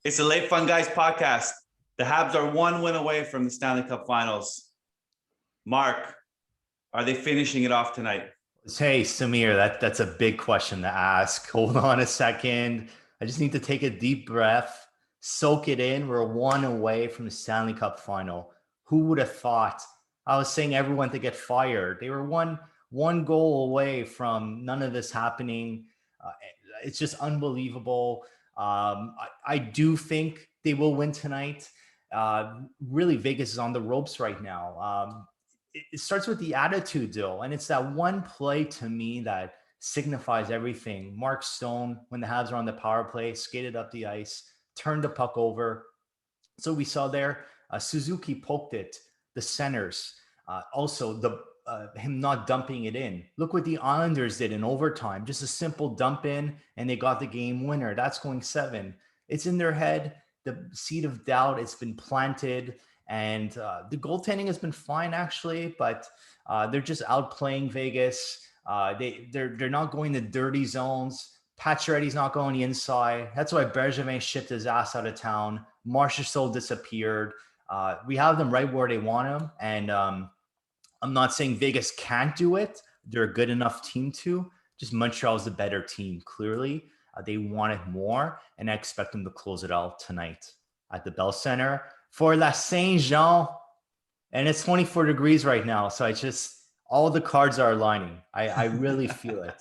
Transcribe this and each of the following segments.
It's the Late Fun Guys podcast. The Habs are one win away from the Stanley Cup Finals. Mark, are they finishing it off tonight? Hey, Samir, that's a big question to ask. Hold on a second. I just need to take a deep breath, soak it in. We're one away from the Stanley Cup final. Who would have thought? I was saying everyone to get fired. They were one goal away from none of this happening. It's just unbelievable. I do think they will win tonight. Really, Vegas is on the ropes right now. It starts with the attitude, though, and it's that one play to me that signifies everything. Mark Stone, when the Habs are on the power play, skated up the ice, turned the puck over. So we saw there, Suzuki poked it, the centers. Also, him not dumping it in. Look what the Islanders did in overtime. Just a simple dump in, and they got the game winner. That's going 7. It's in their head. The seed of doubt, it's been planted. And the goaltending has been fine, actually, but they're just outplaying Vegas. They're not going to dirty zones. Pacioretty's not going inside. That's why Bergevin shipped his ass out of town. Marchessault disappeared. We have them right where they want them. And I'm not saying Vegas can't do it. They're a good enough team to. Just Montreal's the better team, clearly. They want it more, and I expect them to close it out tonight at the Bell Center for La Saint Jean. And it's 24 degrees right now. So all the cards are aligning. I really feel it.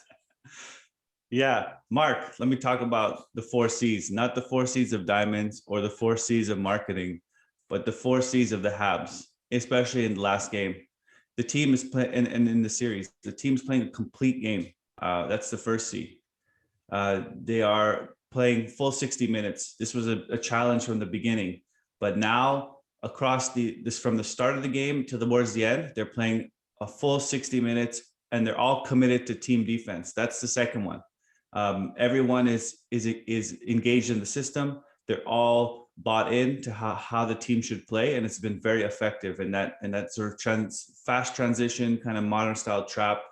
Yeah. Mark, let me talk about the 4 C's, not the 4 C's of diamonds or the 4 C's of marketing, but the 4 C's of the Habs, especially in the last game. The team is playing, and in the series, the team's playing a complete game. That's the first C. They are playing full 60 minutes. This was a challenge from the beginning, but now across from the start of the game to towards the end, they're playing a full 60 minutes, and they're all committed to team defense. That's the second one. Everyone is engaged in the system. They're all bought into how the team should play, and it's been very effective. And that sort of fast transition, kind of modern style trap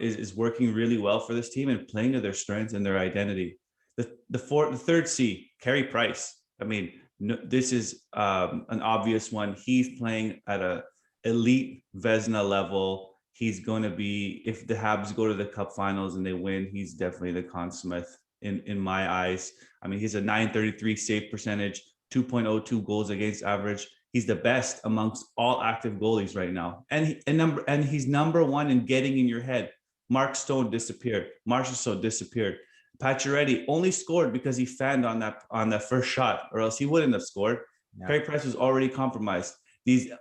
is working really well for this team and playing to their strengths and their identity. The third C, Carey Price. I mean, this is an obvious one. He's playing at a elite Vezina level. He's going to be, if the Habs go to the Cup Finals and they win, he's definitely the Conn Smythe in my eyes. I mean, he's a .933 save percentage, 2.02 goals against average. He's the best amongst all active goalies right now. And he's number one in getting in your head. Mark Stone disappeared. Marchessault disappeared. Pacioretty only scored because he fanned on that first shot, or else he wouldn't have scored. Yeah. Carey Price was already compromised.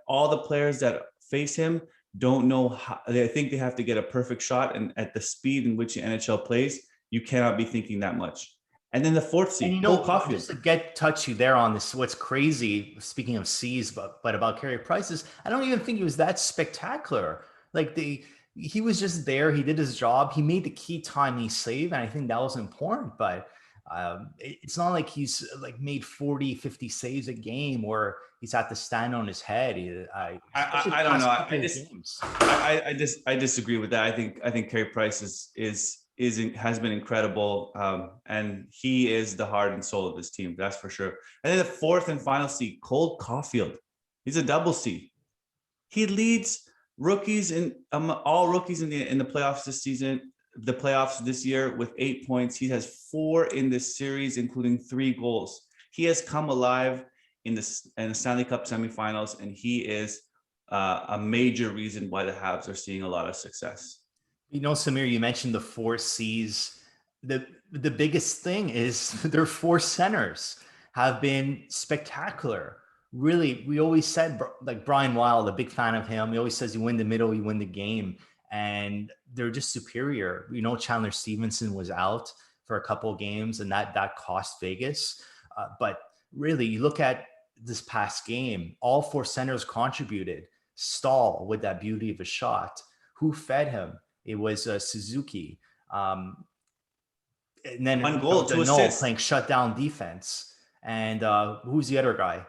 All the players that face him don't know how. They think they have to get a perfect shot, and at the speed in which the NHL plays, you cannot be thinking that much. And then the fourth C, Cole Caulfield. Just to get touchy there on this, what's crazy, speaking of C's, but about Carey Price is, I don't even think he was that spectacular. Like he was just there. He did his job. He made the key timely save, and I think that was important. But it's not like he's like made 40, 50 saves a game where he's had to stand on his head. I don't know. I disagree with that. I think Carey Price has been incredible, and he is the heart and soul of this team. That's for sure. And then the fourth and final C, Cole Caulfield. He's a double C. He leads rookies all rookies in the playoffs this season, the playoffs this year, with 8 points. He has 4 in this series, including 3 goals. He has come alive in the Stanley Cup semifinals, and he is a major reason why the Habs are seeing a lot of success. You know, Samir, you mentioned the 4 C's. The biggest thing is their 4 centers have been spectacular. Really, we always said, like Brian Wild, a big fan of him. He always says you win the middle, you win the game. And they're just superior. You know, Chandler Stevenson was out for a couple of games, and that cost Vegas. But really, you look at this past game, all 4 centers contributed. Stahl with that beauty of a shot. Who fed him? It was Suzuki. And then one goal, 2 assists, playing shutdown defense. And who's the other guy?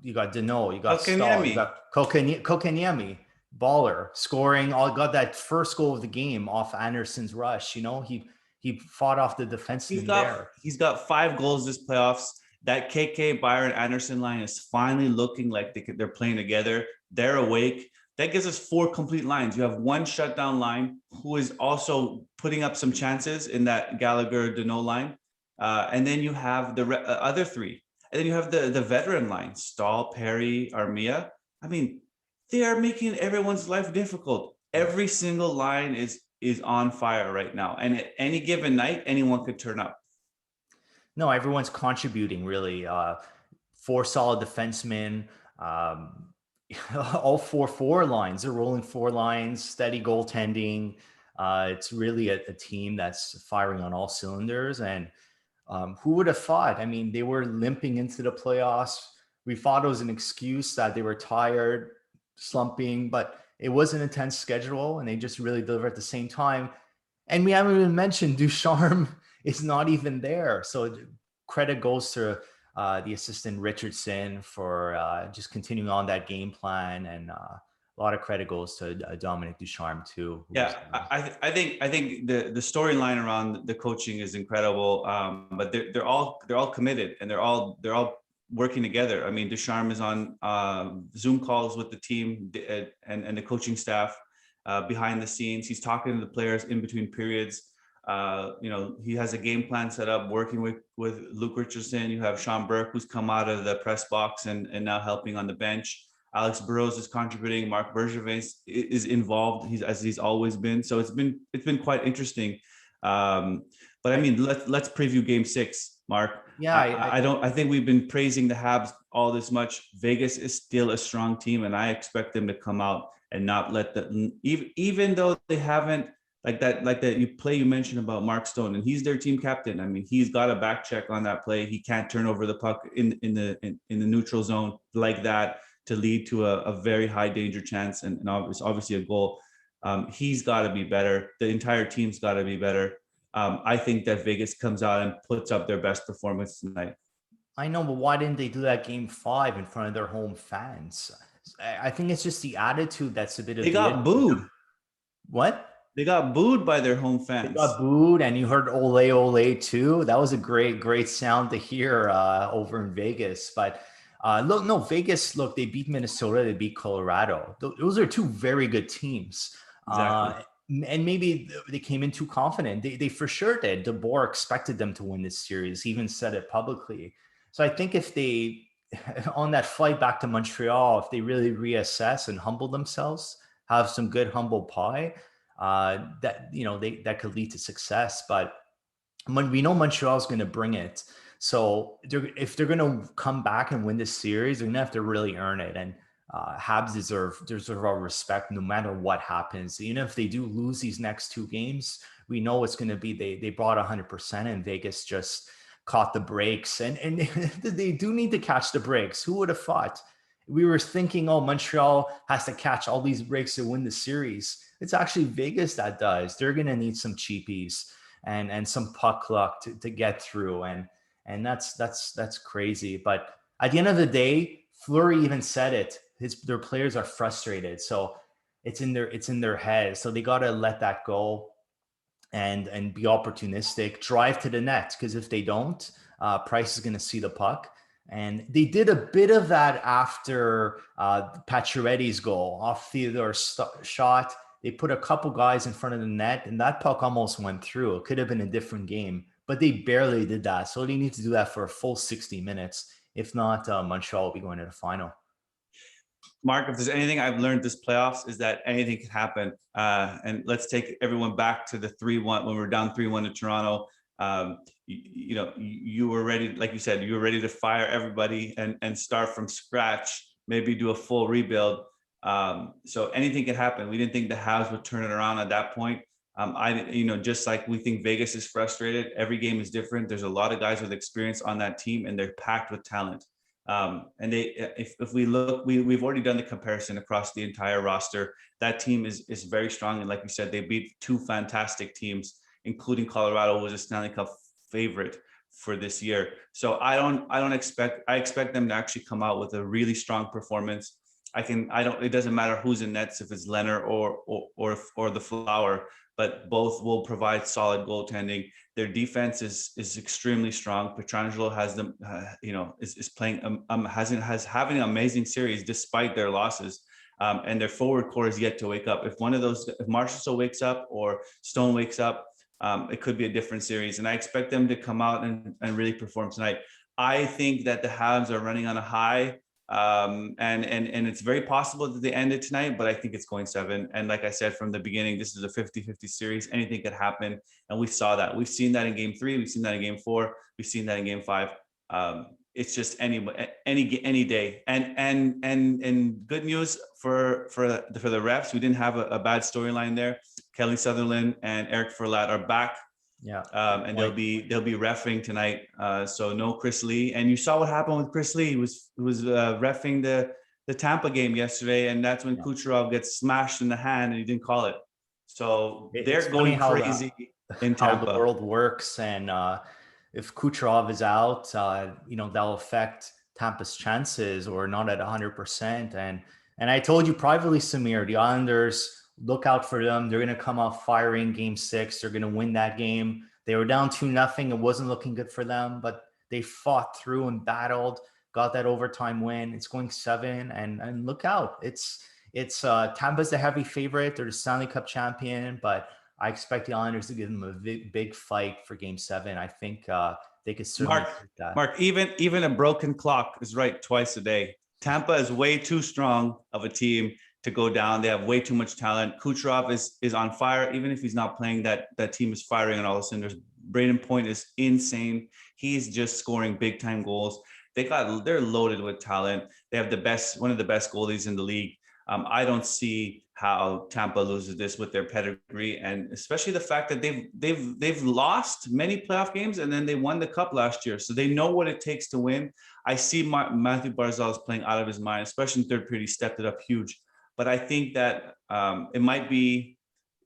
You got Deneau, you got Stahl, you got Kokaniemi, baller, scoring. Got that first goal of the game off Anderson's rush. You know, he fought off the defenseman there. He's got 5 goals this playoffs. That KK Byron Anderson line is finally looking like they're playing together. They're awake. That gives us 4 complete lines. You have one shutdown line who is also putting up some chances in that Gallagher Deneau line. And then you have the other 3. And then you have the veteran line, Stahl, Perry, Armia. I mean, they are making everyone's life difficult. Every single line is on fire right now. And at any given night, anyone could turn up. No, everyone's contributing really. 4 solid defensemen, all 4 lines. They're rolling 4 lines, steady goaltending. It's really a team that's firing on all cylinders. And who would have thought? I mean, they were limping into the playoffs. We thought it was an excuse that they were tired, slumping, but it was an intense schedule and they just really delivered at the same time. And we haven't even mentioned Ducharme is not even there. So credit goes to the assistant Richardson for just continuing on that game plan, and a lot of credit goes to Dominic Ducharme too. Yeah, I think the storyline around the coaching is incredible, but they're all committed and they're all working together. I mean, Ducharme is on Zoom calls with the team and the coaching staff behind the scenes. He's talking to the players in between periods. He has a game plan set up, working with Luke Richardson. You have Sean Burke, who's come out of the press box and now helping on the bench. Alex Burrows is contributing. Marc Bergevin is involved. He's always been. So it's been quite interesting. But I mean, let's preview Game 6, Mark. Yeah, I think we've been praising the Habs all this much. Vegas is still a strong team, and I expect them to come out and not let even though they haven't like that you mentioned about Mark Stone, and he's their team captain. I mean, he's got a back check on that play. He can't turn over the puck in the neutral zone like that to lead to a very high danger chance and obviously a goal. He's got to be better. The entire team's got to be better. I think that Vegas comes out and puts up their best performance tonight. I know, but why didn't they do that Game 5 in front of their home fans? I think it's just the attitude that's a bit of. They got booed. What? They got booed by their home fans. They got booed, and you heard "Ole Ole" too. That was a great sound to hear over in Vegas. But Vegas. Look, they beat Minnesota. They beat Colorado. Those are 2 very good teams. Exactly. And maybe they came in too confident. They for sure did. DeBoer expected them to win this series. He even said it publicly. So I think if they, on that flight back to Montreal, if they really reassess and humble themselves, have some good humble pie, that could lead to success. But we know Montreal is going to bring it. So if they're going to come back and win this series, they're going to have to really earn it. And Habs deserve our respect no matter what happens. Even if they do lose these next 2 games, we know it's going to be they brought 100%, and Vegas just caught the breaks. And they do need to catch the breaks. Who would have thought? We were thinking, Montreal has to catch all these breaks to win the series. It's actually Vegas that does. They're going to need some cheapies and some puck luck to get through. And that's crazy. But at the end of the day, Fleury even said it. Their players are frustrated, so it's in their head. So they got to let that go and be opportunistic, drive to the net, because if they don't, Price is going to see the puck. And they did a bit of that after Pacioretty's goal off Theodore's shot. They put a couple guys in front of the net, and that puck almost went through. It could have been a different game, but they barely did that. So they need to do that for a full 60 minutes. If not, Montreal will be going to the final. Mark, if there's anything I've learned this playoffs is that anything can happen. And let's take everyone back to the 3-1 when we were down 3-1 to Toronto. You were ready, like you said, you were ready to fire everybody and start from scratch, maybe do a full rebuild. So anything could happen. We didn't think the Habs would turn it around at that point. Just like we think Vegas is frustrated, every game is different. There's a lot of guys with experience on that team, and they're packed with talent. And if we look, we've already done the comparison across the entire roster. That team is very strong, and like you said, they beat 2 fantastic teams, including Colorado, who was a Stanley Cup favorite for this year. So I expect them to actually come out with a really strong performance. It doesn't matter who's in nets, if it's Leonard or the Flower, but both will provide solid goaltending. Their defense is extremely strong. Pietrangelo has them, is playing, having an amazing series despite their losses. And their forward core is yet to wake up. If Marchessault wakes up or Stone wakes up, it could be a different series. And I expect them to come out and really perform tonight. I think that the Habs are running on a high. And it's very possible that they end it tonight, but I think it's going 7. And like I said from the beginning, this is a 50-50 series. Anything could happen, and we saw that. We've seen that in Game 3. We've seen that in Game 4. We've seen that in Game 5. It's just any day. And good news for the refs. We didn't have a bad storyline there. Kelly Sutherland and Eric Ferlat are back. Yeah. And they'll be reffing tonight. So no Chris Lee. And you saw what happened with Chris Lee. He was reffing the Tampa game yesterday, and that's when Kucherov gets smashed in the hand and he didn't call it. So they're going crazy in Tampa. How the world works, and if Kucherov is out, that'll affect Tampa's chances, or not at 100%. And I told you privately, Samir, the Islanders, look out for them. They're going to come out firing Game 6. They're going to win that game. They were down 2-0. It wasn't looking good for them, but they fought through and battled, got that overtime win. It's going 7, and look out. It's Tampa's the heavy favorite. They're the Stanley Cup champion, but I expect the Islanders to give them a big fight for Game 7. I think they could certainly take that. Mark, even a broken clock is right twice a day. Tampa is way too strong of a team to go down. They have way too much talent. Kucherov is on fire. Even if he's not playing, that team is firing on all the cylinders. Braden Point is insane. He's just scoring big time goals. They're loaded with talent. They have one of the best goalies in the league. I don't see how Tampa loses this with their pedigree, and especially the fact that they've lost many playoff games, and then they won the cup last year, so they know what it takes to win. I see Matthew Barzal is playing out of his mind, especially in third period. He stepped it up huge, but I think that it might be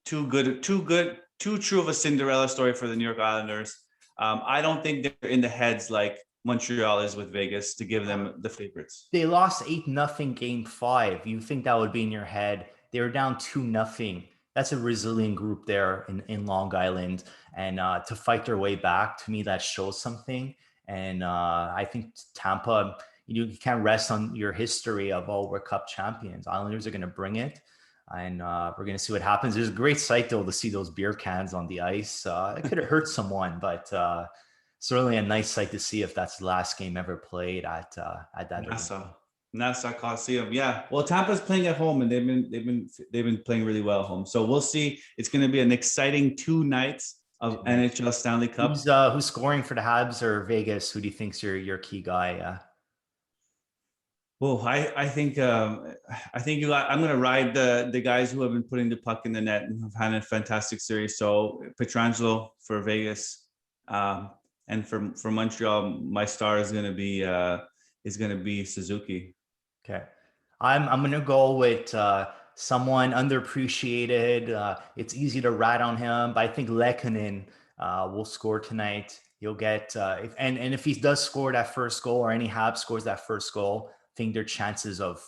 too true of a Cinderella story for the New York Islanders. I don't think they're in the heads like Montreal is with Vegas to give them the favorites. They lost 8-0 Game 5. You think that would be in your head? They were down 2-0. That's a resilient group there in Long Island, and to fight their way back, to me, that shows something. And I think Tampa, you can't rest on your history of World Cup champions. Islanders are going to bring it, and we're going to see what happens. There's a great sight though to see those beer cans on the ice. It could have hurt someone, but certainly a nice sight to see if that's the last game ever played at that Nassau Coliseum. Yeah. Well, Tampa's playing at home, and they've been playing really well at home. So we'll see. It's going to be an exciting 2 nights of NHL Stanley Cup. Who's scoring for the Habs or Vegas? Who do you think's your key guy? Well, I think I'm going to ride the guys who have been putting the puck in the net and have had a fantastic series. So Pietrangelo for Vegas, and for Montreal, my star is going to be Suzuki. Okay, I'm going to go with someone underappreciated. It's easy to rat on him, but I think Lehkonen will score tonight. He'll get if he does score that first goal, or any Habs scores that first goal, I think their chances of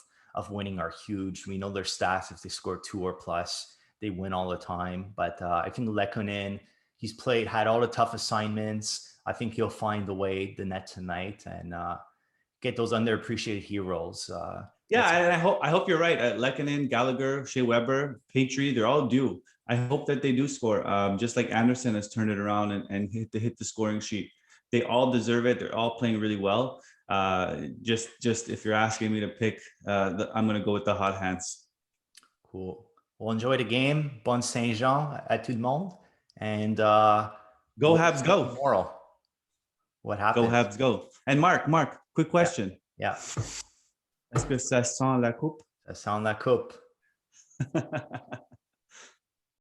winning are huge. We know their stats. If they score 2 or plus, they win all the time. But I think Lehkonen, he's had all the tough assignments. I think he'll find the net tonight and get those underappreciated heroes. And I hope you're right. Lehkonen, Gallagher, Shea Weber, Petrie, they're all due. I hope that they do score. Just like Anderson has turned it around and hit the scoring sheet. They all deserve it. They're all playing really well. Just if you're asking me to pick, I'm going to go with the hot hands. Cool. Well, enjoy the game. Bon Saint-Jean à tout le monde. And go Habs, go. Tomorrow. What happened? Go Habs, go. And Mark, quick question. Yeah. Est-ce que ça sent la coupe? Ça sent la coupe.